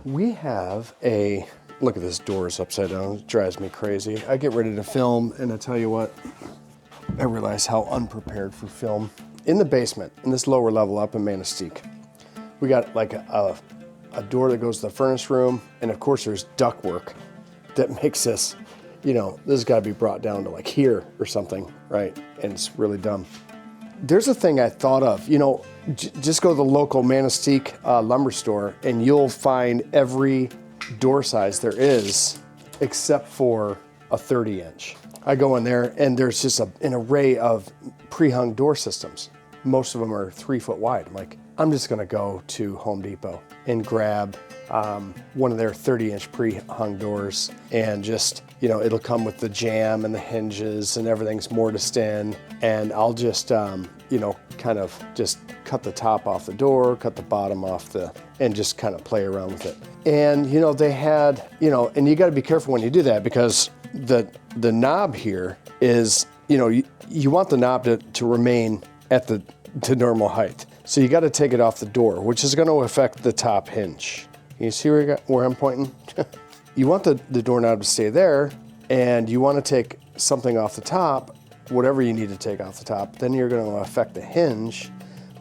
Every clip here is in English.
We have a, look at this, door is upside down. It drives me crazy. I get ready to film and I tell you what, I realize how unprepared for film. In the basement, in this lower level up in Manistee, we got like a door that goes to the furnace room, and of course there's ductwork that makes this, you know, this has got to be brought down to like here or something, right? And it's really dumb. There's a thing I thought of, you know, just go to the local Manistee lumber store and you'll find every door size there is except for a 30-inch. I go in there and there's just an array of pre-hung door systems. Most of them are 3 foot wide. I'm like, I'm just gonna go to Home Depot and grab one of their 30-inch pre-hung doors, and just, you know, it'll come with the jamb and the hinges and everything's mortised in, and I'll just, you know, kind of just cut the top off the door, cut the bottom off and just kind of play around with it. And, you know, they had, you know, and you gotta be careful when you do that, because the knob here is, you know, you want the knob to remain at the normal height. So you got to take it off the door, which is going to affect the top hinge. You see where I'm pointing? You want the doorknob to stay there, and you want to take something off the top, whatever you need to take off the top, then you're going to affect the hinge,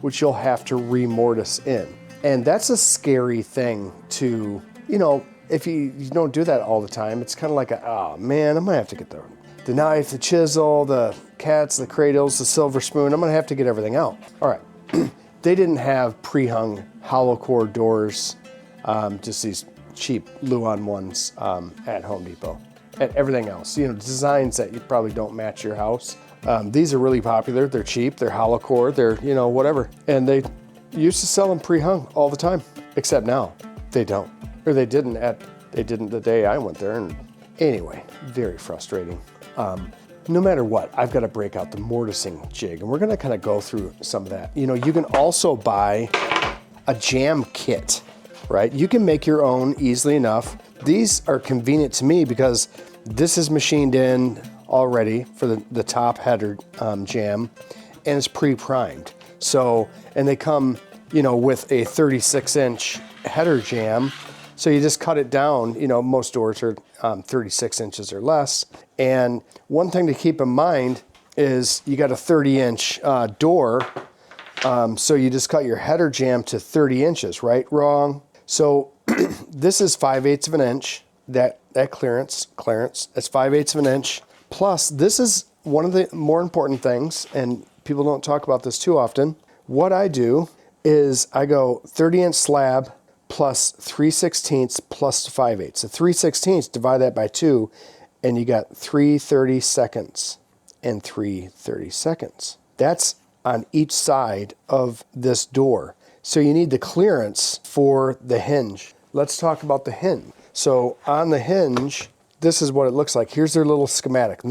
which you'll have to remortise in. And that's a scary thing to, you know, if you don't do that all the time, it's kind of like oh man, I'm going to have to get the knife, the chisel, the cats, the cradles, the silver spoon. I'm going to have to get everything out. All right. They didn't have pre-hung hollow core doors, just these cheap Luan ones at Home Depot. And everything else, you know, designs that you probably don't match your house. These are really popular. They're cheap. They're hollow core. They're, you know, whatever. And they used to sell them pre-hung all the time, except now they don't. Or they didn't the day I went there. And anyway, very frustrating. No matter what, I've got to break out the mortising jig, and we're going to kind of go through some of that. You know, you can also buy a jam kit, right? You can make your own easily enough. These are convenient to me because this is machined in already for the top header jam, and it's pre-primed. So, and they come, you know, with a 36-inch header jam. So you just cut it down. You know, most doors are 36 inches or less. And one thing to keep in mind is you got a 30-inch door. So you just cut your header jam to 30 inches, right? Wrong. So this is 5/8 of an inch. That clearance, that's 5/8 of an inch. Plus, this is one of the more important things, and people don't talk about this too often. What I do is I go 30-inch slab plus 3/16 plus 5/8. So 3/16, divide that by 2, and you got 3/32 and 3/32. That's on each side of this door. So you need the clearance for the hinge. Let's talk about the hinge. So on the hinge, this is what it looks like. Here's their little schematic. And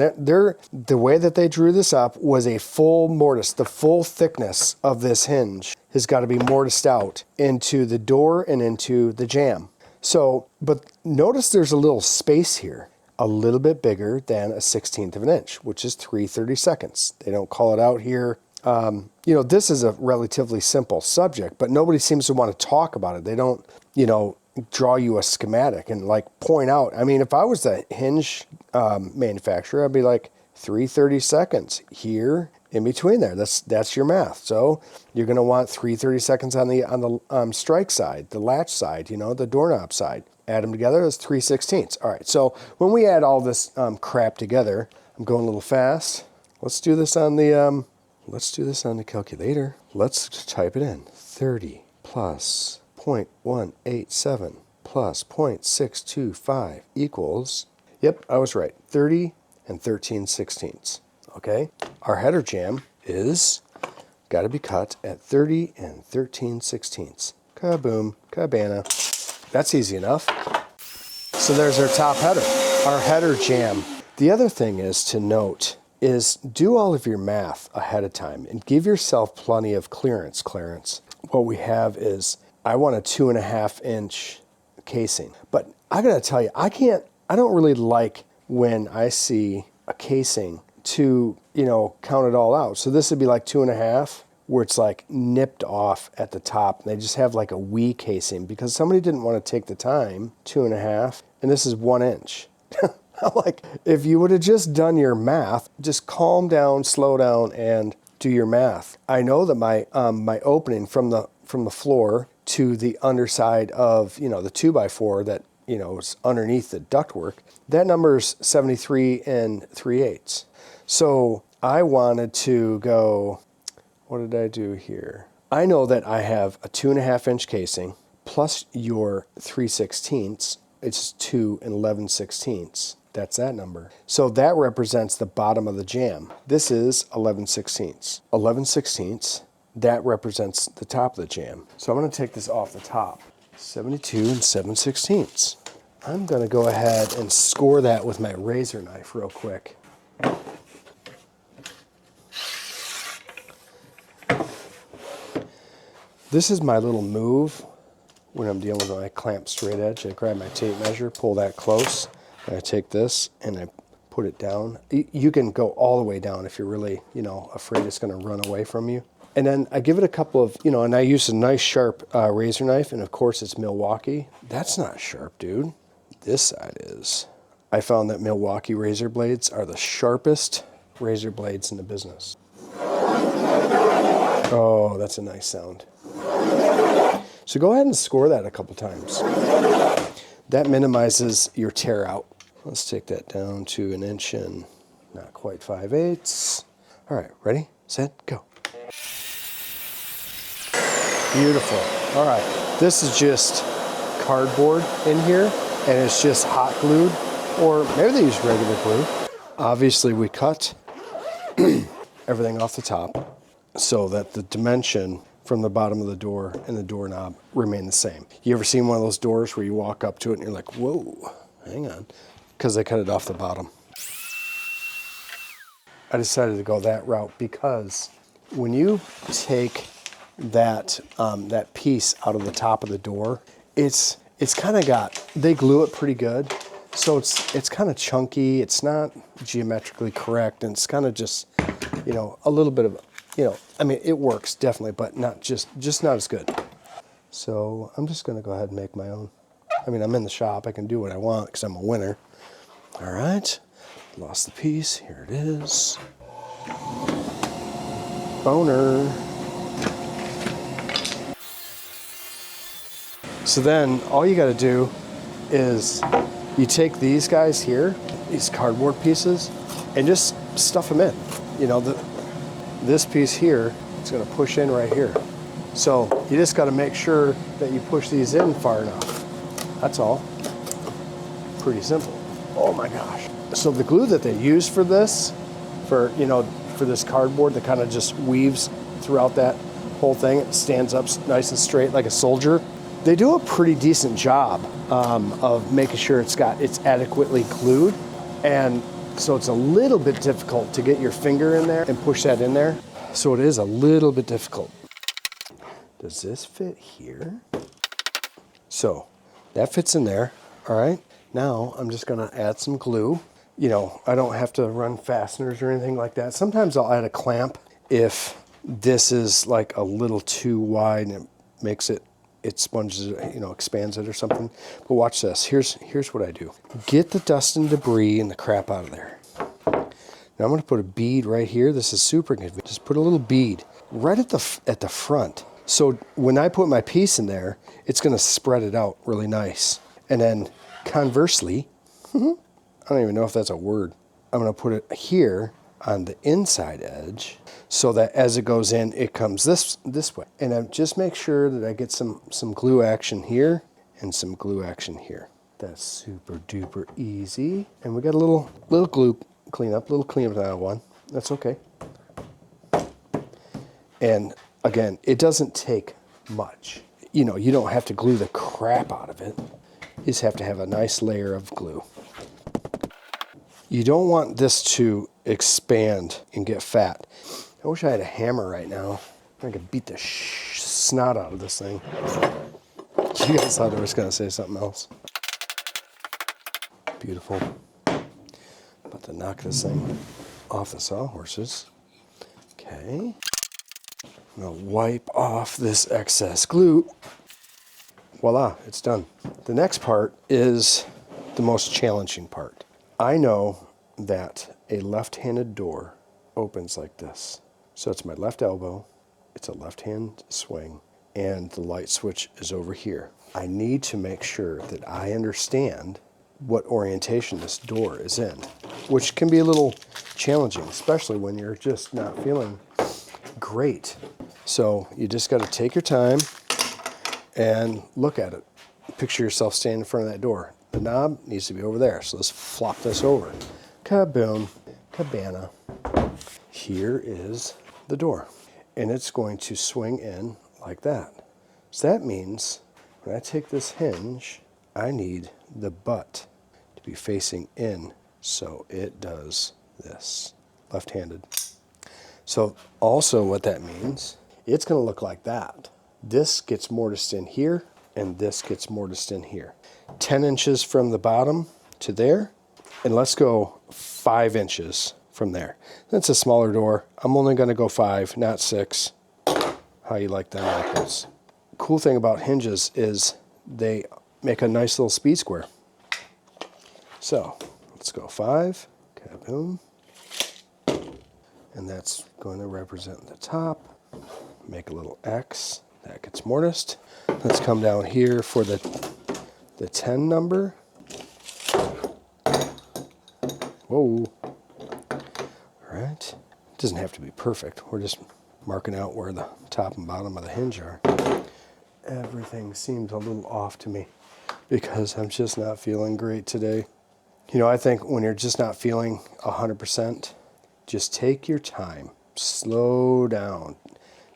the way that they drew this up was a full mortise. The full thickness of this hinge has got to be mortised out into the door and into the jamb. So, but notice there's a little space here, a little bit bigger than a 1/16 of an inch, which is 3/32. They don't call it out here. You know, this is a relatively simple subject, but nobody seems to want to talk about it. They don't, you know, draw you a schematic and like point out. I mean, if I was the hinge manufacturer, I'd be like 3/32 here in between there. That's your math. So you're going to want 3/32 on the strike side, the latch side, you know, the doorknob side. Add them together, that's 3/16. All right. So when we add all this crap together, I'm going a little fast. Let's do this on the calculator. Let's type it in. 30 plus 0.187 plus 0.625 equals, yep, I was right, 30 and 13/16. Okay, our header jam is got to be cut at 30 and 13/16. Kaboom, cabana. That's easy enough. So there's our top header, our header jam. The other thing is to note is do all of your math ahead of time and give yourself plenty of clearance. What we have is, I want a 2.5 inch casing, but I gotta tell you, I don't really like when I see a casing to, you know, count it all out. So this would be like 2.5. where it's like nipped off at the top. And they just have like a wee casing because somebody didn't want to take the time, 2.5, and this is 1 inch. I'm like, if you would have just done your math, just calm down, slow down, and do your math. I know that my my opening from the floor to the underside of, the 2x4 that, is underneath the ductwork, that number's 73 3/8. So I wanted to go, what did I do here? I know that I have a 2.5 inch casing plus your 3/16. It's 2 11/16. That's that number. So that represents the bottom of the jamb. This is 11/16. 11/16, that represents the top of the jamb. So I'm going to take this off the top. 72 7/16. I'm going to go ahead and score that with my razor knife real quick. This is my little move when I'm dealing with my clamp straight edge. I grab my tape measure, pull that close, and I take this and I put it down. You can go all the way down if you're really, afraid it's going to run away from you. And then I give it a couple of, and I use a nice sharp razor knife, and of course it's Milwaukee. That's not sharp, dude. This side is. I found that Milwaukee razor blades are the sharpest razor blades in the business. Oh, that's a nice sound. So go ahead and score that a couple times. That minimizes your tear out. Let's take that down to 1 inch and not quite 5/8. All right, ready, set, go. Beautiful. All right, this is just cardboard in here, and it's just hot glued, or maybe they use regular glue. Obviously, we cut everything off the top so that the dimension from the bottom of the door and the doorknob remain the same. You ever seen one of those doors where you walk up to it and you're like, whoa, hang on, because they cut it off the bottom. I decided to go that route because when you take that that piece out of the top of the door, it's kind of got, they glue it pretty good, so it's kind of chunky. It's not geometrically correct, and it's kind of just, a little bit of, I mean, it works definitely, but not just not as good. So I'm just gonna go ahead and make my own. I mean, I'm in the shop, I can do what I want because I'm a winner. All right, lost the piece, here it is. Boner. So then all you gotta do is you take these guys here, these cardboard pieces, and just stuff them in. This piece here, it's gonna push in right here. So you just gotta make sure that you push these in far enough. That's all. Pretty simple. Oh my gosh. So the glue that they use for this, for this cardboard that kind of just weaves throughout that whole thing, it stands up nice and straight like a soldier. They do a pretty decent job of making sure it's adequately glued. And so it's a little bit difficult to get your finger in there and push that in there. So it is a little bit difficult. Does this fit here? So that fits in there, all right? Now I'm just gonna add some glue. I don't have to run fasteners or anything like that. Sometimes I'll add a clamp if this is like a little too wide and it makes it sponges it, expands it or something. But watch this. Here's what I do. Get the dust and debris and the crap out of there. Now I'm going to put a bead right here. This is super convenient. Just put a little bead right at the front. So when I put my piece in there, it's going to spread it out really nice. And then conversely, I don't even know if that's a word. I'm going to put it here on the inside edge so that as it goes in, it comes this way. And I just make sure that I get some glue action here and some glue action here. That's super duper easy. And we got a little glue cleanup, little cleanup on that one. That's okay. And again, it doesn't take much. You don't have to glue the crap out of it. You just have to have a nice layer of glue. You don't want this to expand and get fat. I wish I had a hammer right now. I could beat the snot out of this thing. You guys thought I was going to say something else. Beautiful. About to knock this thing off the sawhorses. Okay. I'm gonna wipe off this excess glue. Voila, it's done. The next part is the most challenging part. I know that a left-handed door opens like this. So it's my left elbow, it's a left-hand swing, and the light switch is over here. I need to make sure that I understand what orientation this door is in, which can be a little challenging, especially when you're just not feeling great. So you just got to take your time and look at it. Picture yourself standing in front of that door. The knob needs to be over there, so let's flop this over. Kaboom, cabana. Here is the door, and it's going to swing in like that. So that means when I take this hinge, I need the butt to be facing in, so it does this, left-handed. So also what that means, it's going to look like that. This gets mortised in here, and this gets mortised in here. 10 inches from the bottom to there, and let's go 5 inches from there. That's a smaller door. I'm only going to go 5, not 6. How you like them apples. Cool thing about hinges is they make a nice little speed square. So let's go 5, kaboom. And that's going to represent the top. Make a little X. That gets mortised. Let's come down here for the 10 number. Whoa. All right. It doesn't have to be perfect. We're just marking out where the top and bottom of the hinge are. Everything seems a little off to me because I'm just not feeling great today. You know, I think when you're just not feeling 100%, just take your time. Slow down.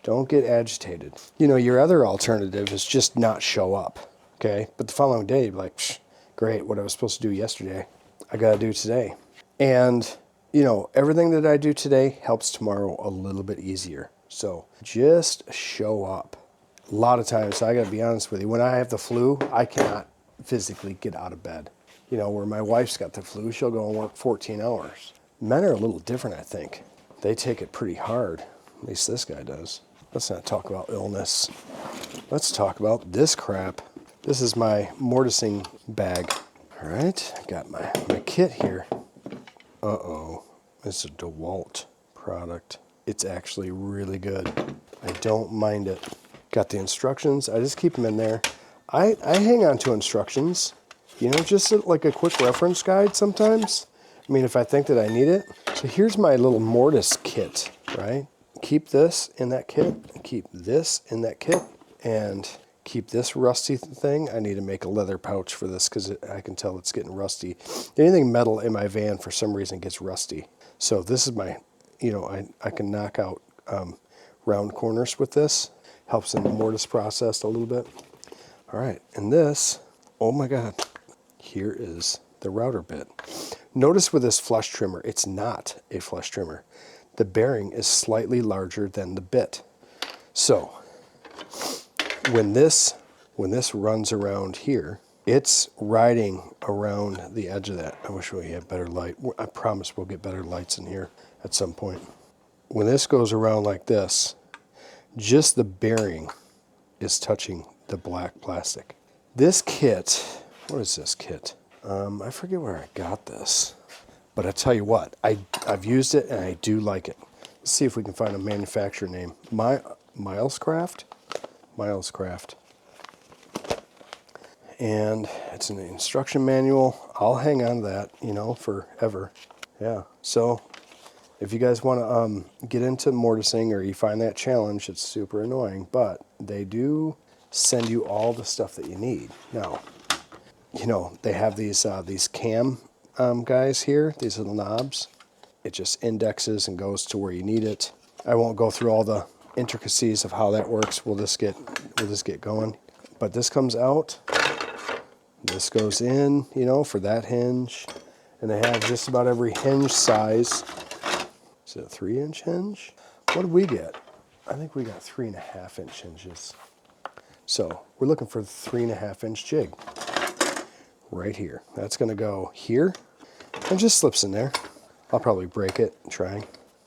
Don't get agitated. You know, your other alternative is just not show up, okay? But the following day, you'd be like, psh, great, what I was supposed to do yesterday, I gotta do today. And, you know, everything that I do today helps tomorrow a little bit easier. So just show up. A lot of times, I gotta be honest with you, when I have the flu, I cannot physically get out of bed. You know, where my wife's got the flu, she'll go and work 14 hours. Men are a little different, I think. They take it pretty hard. At least this guy does. Let's not talk about illness. Let's talk about this crap. This is my mortising bag. All right, I got my kit here. Uh-oh, it's a DeWalt product. It's actually really good. I don't mind it. Got the instructions. I just keep them in there. I hang on to instructions. You know, just like a quick reference guide sometimes. I mean, if I think that I need it. So here's my little mortise kit, right? Keep this in that kit, keep this in that kit, and keep this rusty thing. I need to make a leather pouch for this because I can tell it's getting rusty. Anything metal in my van for some reason gets rusty. So this is my, you know, I can knock out round corners with this. Helps in the mortise process a little bit. All right, and this, oh my God, here is the router bit. Notice with this flush trimmer, it's not a flush trimmer. The bearing is slightly larger than the bit. So when this runs around here, it's riding around the edge of that. I wish we had better light. I promise we'll get better lights in here at some point. When this goes around like this, just the bearing is touching the black plastic. This kit, what is this kit? I forget where I got this. But I tell you what, I've used it and I do like it. Let's see if we can find a manufacturer name. Milescraft? Milescraft. And it's an instruction manual. I'll hang on to that, you know, forever. Yeah, so if you guys want to get into mortising or you find that challenge, it's super annoying, but they do send you all the stuff that you need. Now, you know, they have these cam guys here, these little knobs. It just indexes and goes to where you need it. I won't go through all the intricacies of how that works. We'll just get going. But this comes out. This goes in, you know, for that hinge. And they have just about every hinge size. Is it a 3-inch hinge? What did we get? I think we got 3.5-inch hinges. So we're looking for the 3.5-inch jig. Right here. That's going to go here and just slips in there. I'll probably break it trying.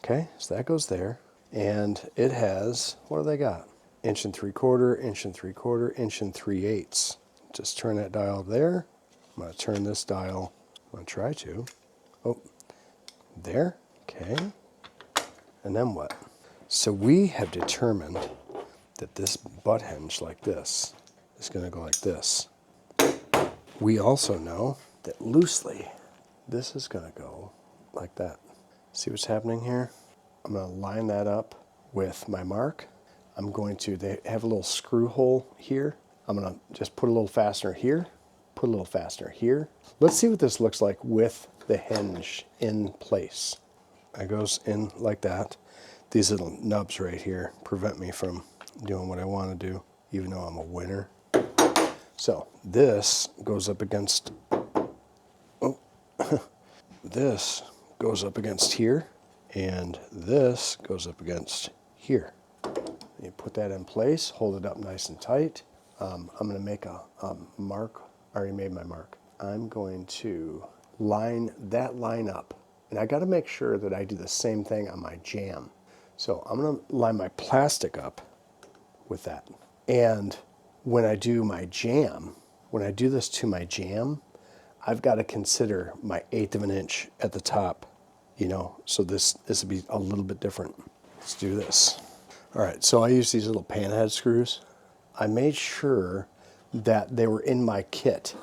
Okay, so that goes there. And it has, what do they got? 1.75 inches, 1.75 inches, 1 3/8. Just turn that dial there. I'm going to turn this dial. I'm going to try to. Oh, there. Okay. And then what? So we have determined that this butt hinge like this is going to go like this. We also know that loosely, this is going to go like that. See what's happening here? I'm going to line that up with my mark. They have a little screw hole here. I'm going to just put a little fastener here, put a little fastener here. Let's see what this looks like with the hinge in place. It goes in like that. These little nubs right here prevent me from doing what I want to do, even though I'm a winner. So this goes up against, oh, this goes up against here, and this goes up against here. You put that in place, hold it up nice and tight. I'm going to make a mark. I already made my mark. I'm going to line that line up. And I got to make sure that I do the same thing on my jamb. So I'm going to line my plastic up with that. And when I do my jamb, when I do this to my jamb, I've got to consider my 1/8 of an inch at the top, you know, so this will be a little bit different. Let's do this. All right, so I use these little panhead screws. I made sure that they were in my kit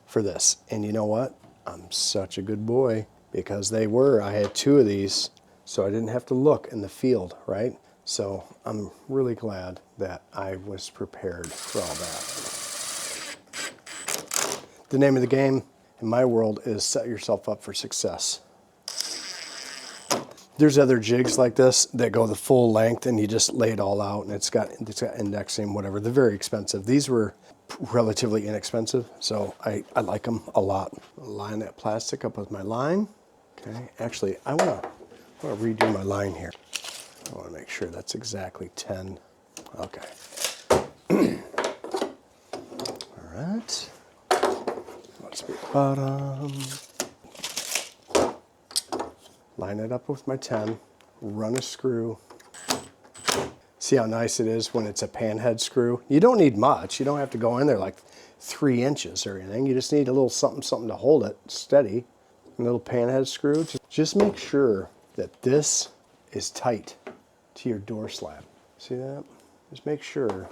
for this. And you know what? I'm such a good boy because they were. I had 2 of these, so I didn't have to look in the field, right? So I'm really glad that I was prepared for all that. The name of the game in my world is set yourself up for success. There's other jigs like this that go the full length and you just lay it all out, and it's got indexing, whatever. They're very expensive. These were relatively inexpensive, so I like them a lot. Line that plastic up with my line. Okay, actually, I want to redo my line here. I want to make sure that's exactly 10. Okay. All right. Let's be bottom. Line it up with my 10, run a screw. See how nice it is when it's a panhead screw? You don't need much. You don't have to go in there like 3 inches or anything. You just need a little something to hold it steady. A little panhead screw. Just make sure that this is tight to your door slab. See that? Just make sure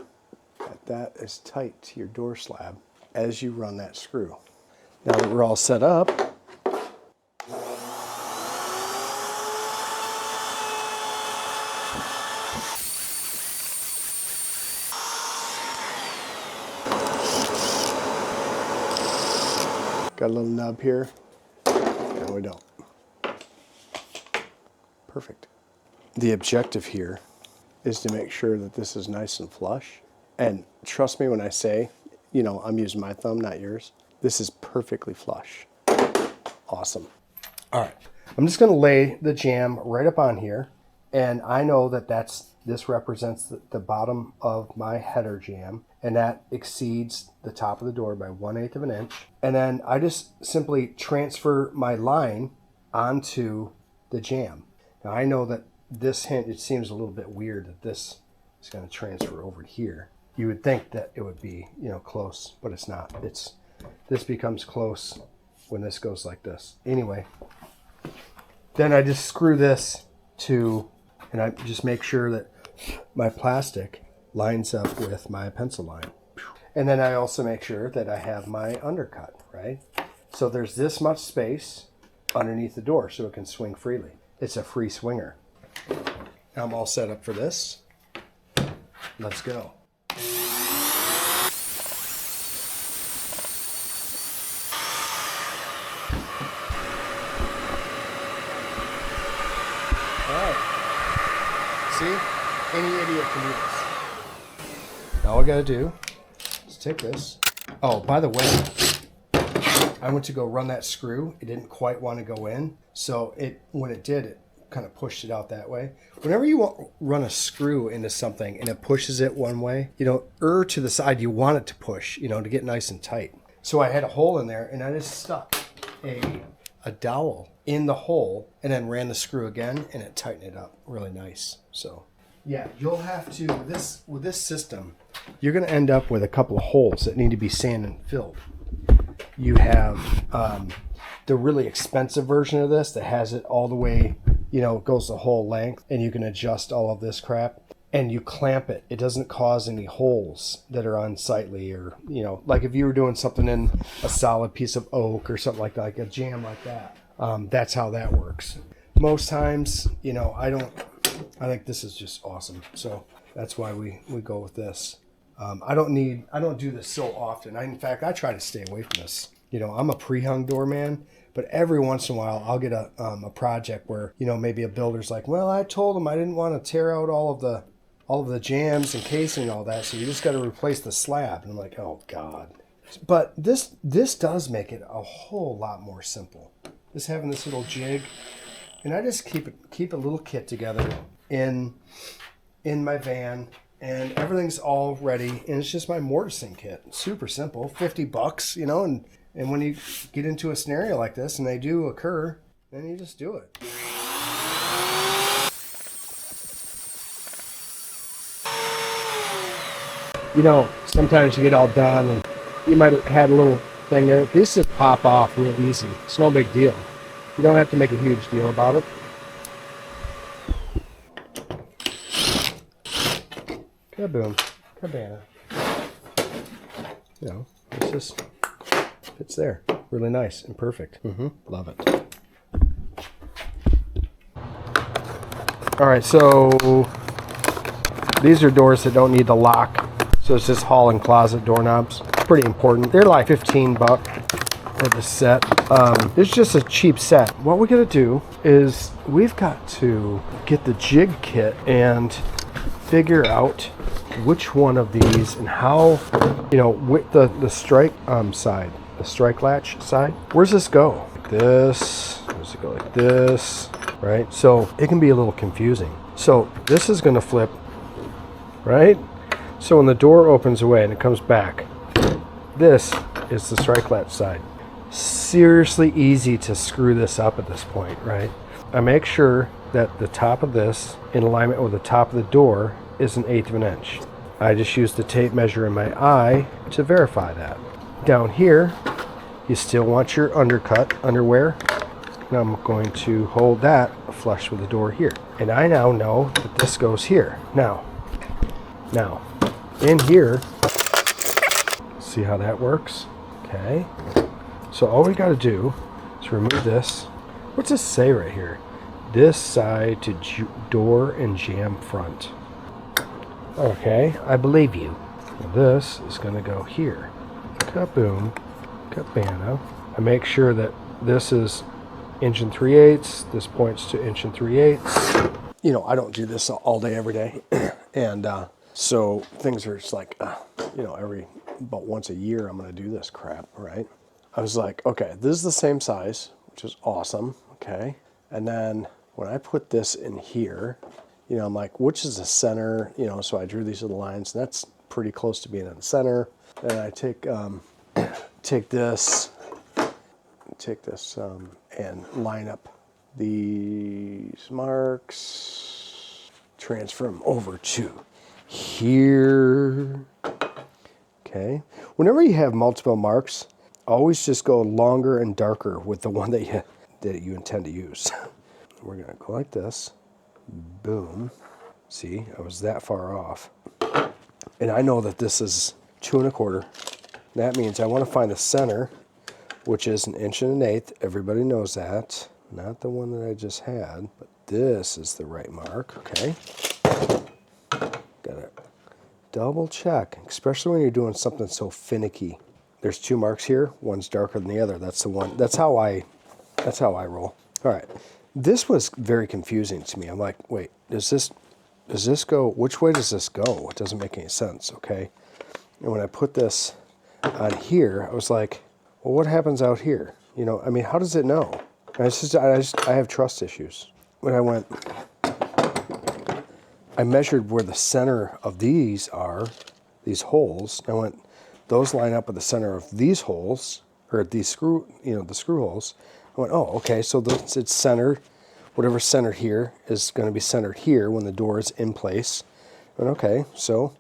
that that is tight to your door slab as you run that screw. Now that we're all set up, got a little nub here. No, we don't. Perfect. The objective here is to make sure that this is nice and flush. And trust me when I say, you know, I'm using my thumb, not yours. This is perfectly flush. Awesome. All right. I'm just going to lay the jamb right up on here. And I know that this represents the bottom of my header jamb, and that exceeds the top of the door by 1/8 of an inch. And then I just simply transfer my line onto the jamb. Now I know that this hinge, it seems a little bit weird that this is going to transfer over here. You would think that it would be, you know, close, but it's not. This becomes close when this goes like this. Anyway, then I just screw this to, and I just make sure that my plastic lines up with my pencil line. And then I also make sure that I have my undercut, right? So there's this much space underneath the door so it can swing freely. It's a free swinger. Now I'm all set up for this. Let's go. All right. See? Any idiot can do this. Now all I gotta do is take this. Oh, by the way, I went to go run that screw. It didn't quite want to go in. So when it did, it kind of pushed it out that way. Whenever you run a screw into something and it pushes it one way, you know, to the side you want it to push, you know, to get nice and tight. So I had a hole in there and I just stuck a a dowel in the hole and then ran the screw again, and it tightened it up really nice. So yeah, you'll have to, with this system, you're going to end up with a couple of holes that need to be sanded and filled. You have the really expensive version of this that has it all the way, goes the whole length, and you can adjust all of this crap, and you clamp it. It doesn't cause any holes that are unsightly, or, like if you were doing something in a solid piece of oak or something like that, like a jam like that. That's how that works. Most times, I think this is just awesome. So that's why we go with this. I don't do this so often. In fact, I try to stay away from this. I'm a pre-hung door man, but every once in a while I'll get a project where, maybe a builder's like, well, I told him I didn't want to tear out all of the jambs and casing and all that, so you just got to replace the slab. And I'm like, oh God. But this does make it a whole lot more simple. Just having this little jig, and I just keep a little kit together in my van, and everything's all ready, and it's just my mortising kit. Super simple, $50, and when you get into a scenario like this and they do occur, then you just do it. Sometimes you get all done and you might have had a little thing there. These just pop off real easy. It's no big deal. You don't have to make a huge deal about it. Kaboom. Cabana. It's just, it's there. Really nice and perfect. Love it. All right, so these are doors that don't need the lock. So it's just hall and closet doorknobs. Pretty important. They're like $15 for the set. It's just a cheap set. What we gotta do is we've got to get the jig kit and figure out which one of these and how, with the strike side, the strike latch side, where's this go? Like this, does it go like this, right? So it can be a little confusing. So this is gonna flip, right? So when the door opens away and it comes back, this is the strike latch side. Seriously easy to screw this up at this point, right? I make sure that the top of this, in alignment with the top of the door, is 1/8 of an inch. I just use the tape measure in my eye to verify that. Down here, you still want your underwear. Now I'm going to hold that flush with the door here. And I now know that this goes here. Now, in here, see how that works? Okay. So all we got to do is remove this. What's this say right here? This side to door and jam front. Okay, I believe you. Now this is going to go here. Kaboom, cabana. I make sure that this is 1 3/8. This points to 1 3/8. I don't do this all day, every day. And so things are just like, every about once a year I'm going to do this crap, right? I was like, okay, this is the same size, which is awesome, okay? And then when I put this in here, I'm like, which is the center? So I drew these little lines, and that's pretty close to being in the center. And I take this, and line up these marks, transfer them over to here. Okay. Whenever you have multiple marks, always just go longer and darker with the one that you intend to use. We're gonna go like this. Boom. See, I was that far off. And I know that this is 2 1/4. That means I want to find the center, which is 1 1/8. Everybody knows that. Not the one that I just had, but this is the right mark, okay? Gotta double check, especially when you're doing something so finicky. There's 2 marks here. One's darker than the other. That's the one. That's how I roll. All right. This was very confusing to me. I'm like, wait, does this go? Which way does this go? It doesn't make any sense. Okay. And when I put this on here, I was like, well, what happens out here? How does it know? And I have trust issues. When I measured where the center of these are, these holes. I went, those line up with the center of these holes, or these the screw holes. I I went, oh, okay, so it's centered. Whatever's centered here is going to be centered here when the door is in place. And okay, so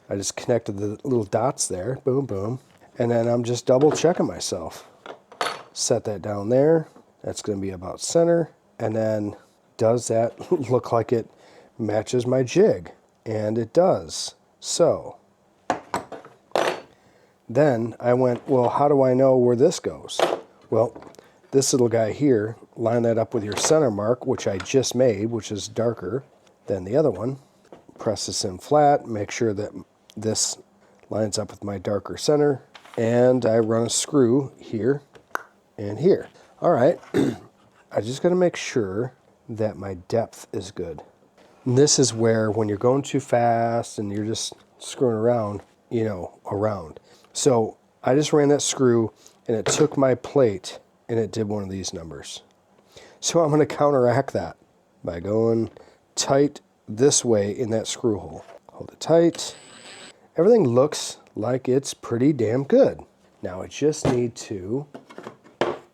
I just connected the little dots there, boom, boom. And then I'm just double checking myself. Set that down there. That's going to be about center. And then does that look like it matches my jig? And it does. So then I went, well, how do I know where this goes? Well, this little guy here, line that up with your center mark, which I just made, which is darker than the other one. Press this in flat, make sure that this lines up with my darker center, and I run a screw here and here. All right, I just gotta make sure that my depth is good. And this is where when you're going too fast and you're just screwing around, you know, around. So I just ran that screw and it took my plate and it did one of these numbers. So I'm gonna counteract that by going tight this way in that screw hole. Hold it tight. Everything looks like it's pretty damn good. Now I just need to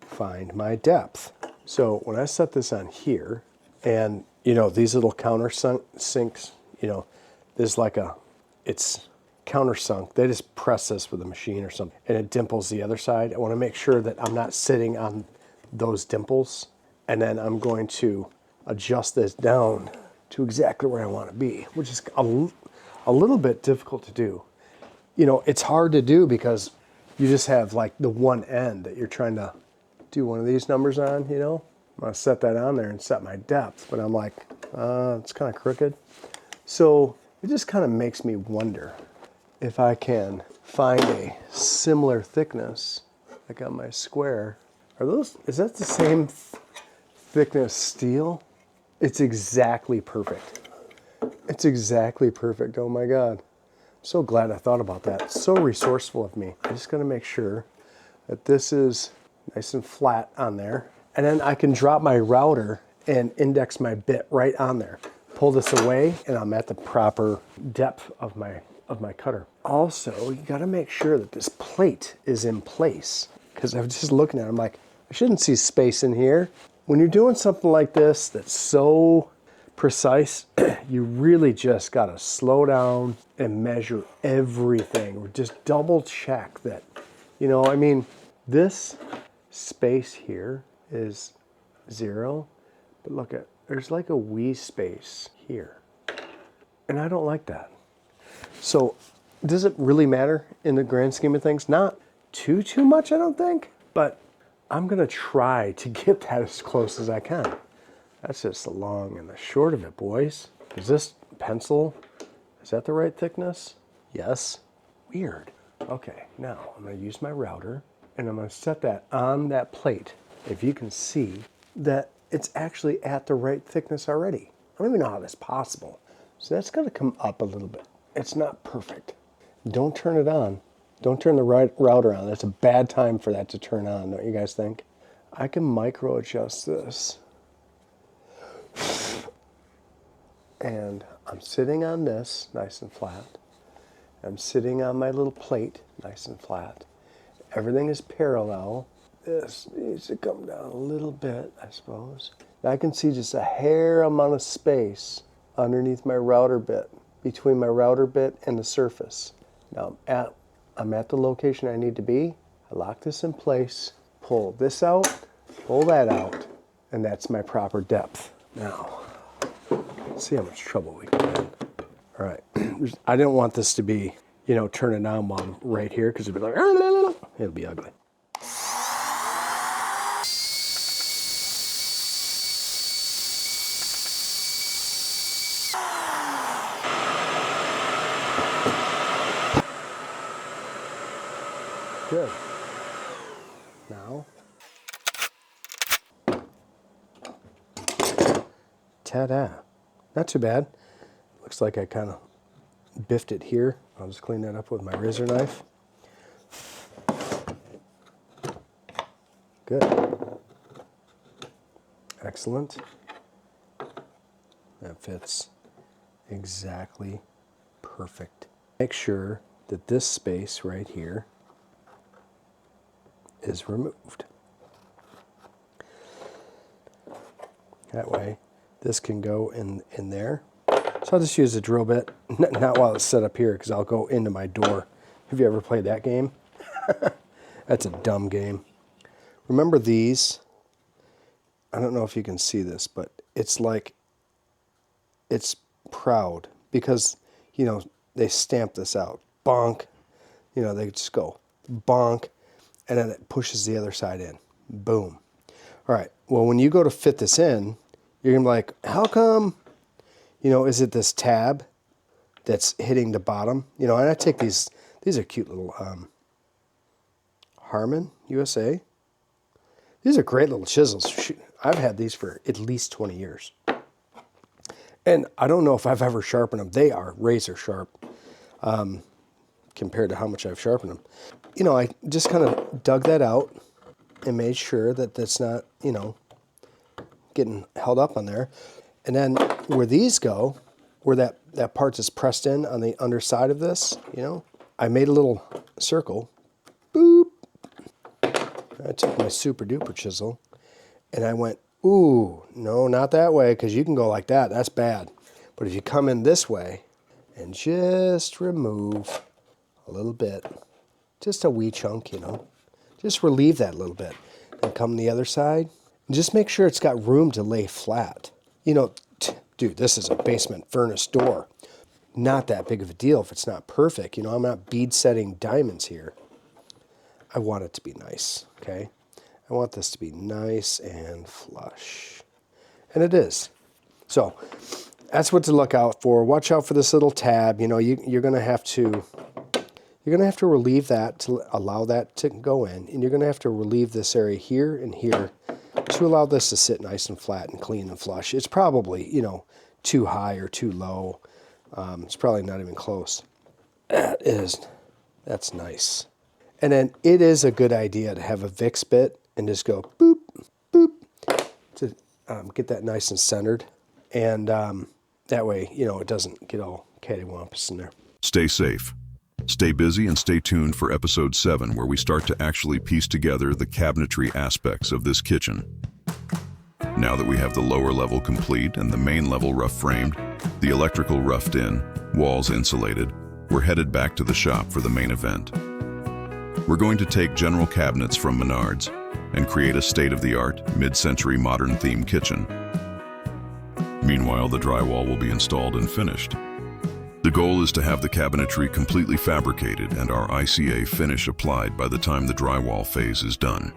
find my depth. So when I set this on here, and you know, these little countersinks, you know, there's like it's countersunk. They just press this with a machine or something, and it dimples the other side. I want to make sure that I'm not sitting on those dimples, and then I'm going to adjust this down to exactly where I want to be, which is a little bit difficult to do. You know, it's hard to do because you just have like the one end that you're trying to do one of these numbers on, you know. I'm gonna set that on there and set my depth, but I'm like, it's kind of crooked. So it just kind of makes me wonder if I can find a similar thickness like on my square. Is that the same thickness steel? It's exactly perfect. It's exactly perfect, oh my God. I'm so glad I thought about that. It's so resourceful of me. I just gotta make sure that this is nice and flat on there. And then I can drop my router and index my bit right on there. Pull this away and I'm at the proper depth of my cutter. Also, you gotta make sure that this plate is in place, because I was just looking at it, I'm like, I shouldn't see space in here. When you're doing something like this that's so precise, you really just gotta slow down and measure everything, or just double check that, you know, I mean, this space here is 0, but look at, there's like a wee space here, and I don't like that. So does it really matter in the grand scheme of things? Not too much, I don't think, but I'm gonna try to get that as close as I can. That's just the long and the short of it, boys. Is this pencil, is that the right thickness? Yes. Weird. Okay, now I'm gonna use my router and I'm gonna set that on that plate. If you can see that it's actually at the right thickness already. I don't even know how that's possible. So that's gonna come up a little bit. It's not perfect. Don't turn it on. Don't turn the router on. That's a bad time for that to turn on, don't you guys think? I can micro adjust this. And I'm sitting on this nice and flat. I'm sitting on my little plate nice and flat. Everything is parallel. This needs to come down a little bit, I suppose. Now I can see just a hair amount of space underneath my router bit, between my router bit and the surface. Now I'm at the location I need to be. I lock this in place, pull this out, pull that out, and that's my proper depth. Now, let's see how much trouble we can get in. All right, I didn't want this to be, you know, turning on while I'm right here, because it'd be like, it'll be ugly. Good. Now, ta-da. Not too bad. Looks like I kind of biffed it here. I'll just clean that up with my razor knife. Good. Excellent. That fits exactly perfect. Make sure that this space right here is removed. That way, this can go in there. So I'll just use a drill bit, not while it's set up here, because I'll go into my door. Have you ever played that game? That's a dumb game. Remember these? I don't know if you can see this, but it's like, it's proud because, you know, they stamp this out. Bonk. You know, they just go bonk, and then it pushes the other side in. Boom. All right. Well, when you go to fit this in, you're going to be like, how come, you know, is it this tab that's hitting the bottom? You know, and I take these are cute little Harmon USA. These are great little chisels. Shoot, I've had these for at least 20 years. And I don't know if I've ever sharpened them. They are razor sharp compared to how much I've sharpened them. You know, I just kind of dug that out and made sure that that's not, you know, getting held up on there. And then where these go, where that part that's pressed in on the underside of this, you know, I made a little circle. Boop. I took my super duper chisel and I went, ooh, no, not that way, because you can go like that. That's bad. But if you come in this way and just remove a little bit, just a wee chunk, you know, just relieve that a little bit. And come the other side and just make sure it's got room to lay flat. You know, dude, this is a basement furnace door. Not that big of a deal if it's not perfect. You know, I'm not bead setting diamonds here. I want it to be nice, okay? I want this to be nice and flush. And it is. So that's what to look out for. Watch out for this little tab. You know, you're going to have to relieve that to allow that to go in. And you're going to have to relieve this area here and here to allow this to sit nice and flat and clean and flush. It's probably, you know, too high or too low. It's probably not even close. That's nice. And then it is a good idea to have a Vicks bit and just go boop, boop, to get that nice and centered. And that way, you know, it doesn't get all cattywampus in there. Stay safe. Stay busy and stay tuned for episode 7, where we start to actually piece together the cabinetry aspects of this kitchen. Now that we have the lower level complete and the main level rough framed, the electrical roughed in, walls insulated, we're headed back to the shop for the main event. We're going to take general cabinets from Menards and create a state-of-the-art, mid-century modern theme kitchen. Meanwhile, the drywall will be installed and finished. The goal is to have the cabinetry completely fabricated and our ICA finish applied by the time the drywall phase is done.